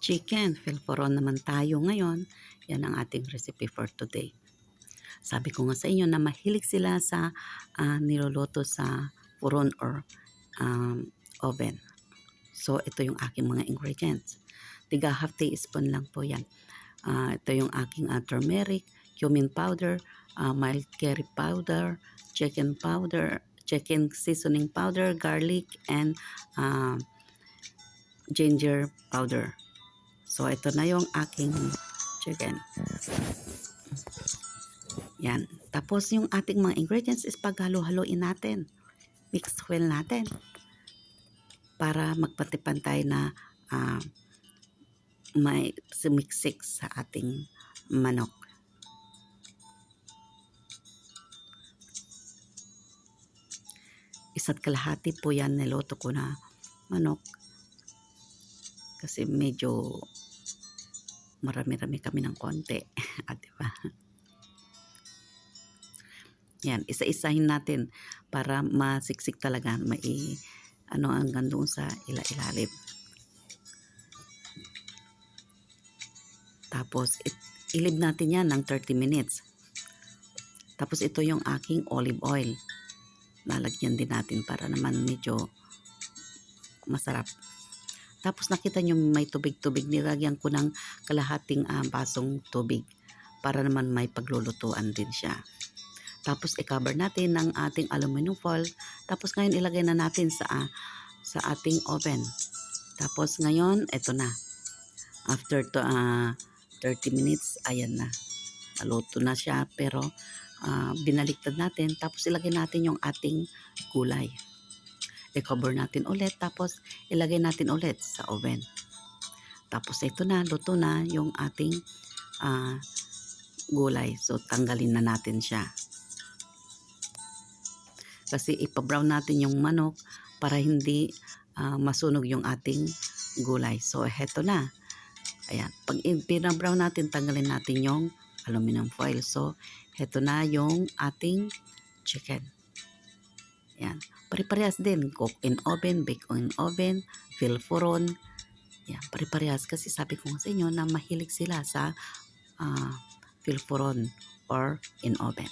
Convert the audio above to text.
chicken. Filforon naman tayo ngayon. Yan ang ating recipe for today. Sabi ko nga sa inyo na mahilig sila sa niluluto sa furon or oven. So ito yung aking mga ingredients. Tiga half teaspoon lang po yan. Ito yung aking turmeric, cumin powder, mild curry powder, chicken seasoning powder, garlic, and ginger powder. So ito na yung aking chicken. Yan. Tapos yung ating mga ingredients is paghalo-haloin natin. Mix well natin. Para magpantay-pantay na may sumiksik sa ating manok. Isa't kalahati po yan niloto ko na manok. Kasi medyo marami-rami kami ng konti. Diba? Yan, isa-isahin natin para masiksik talaga, hanggang doon sa ilalim. Tapos ilib natin yan ng 30 minutes. Tapos ito yung aking olive oil. Lalagyan din natin para naman medyo masarap. Tapos nakita nyo may tubig-tubig, nilagyan ko ng kalahating basong tubig para naman may paglulutuan din siya. Tapos i-cover natin ng ating aluminum foil. Tapos ngayon ilagay na natin sa ating oven. Tapos ngayon, eto na. After 30 minutes, ayan na. Naluto na siya, pero binaliktad natin. Tapos ilagay natin yung ating gulay. I-cover natin ulit. Tapos ilagay natin ulit sa oven. Tapos ito na, luto na yung ating gulay. So tanggalin na natin siya. Kasi ipa-brown natin yung manok para hindi masunog yung ating gulay. So, heto na. Ayan. Pag pina-brown natin, tanggalin natin yung aluminum foil. So, heto na yung ating chicken. Ayan. Pare-parehas din. Cook in oven, bake in oven, filforon. Ayan. Pare-parehas. Kasi sabi ko nga sa inyo na mahilig sila sa filforon or in oven.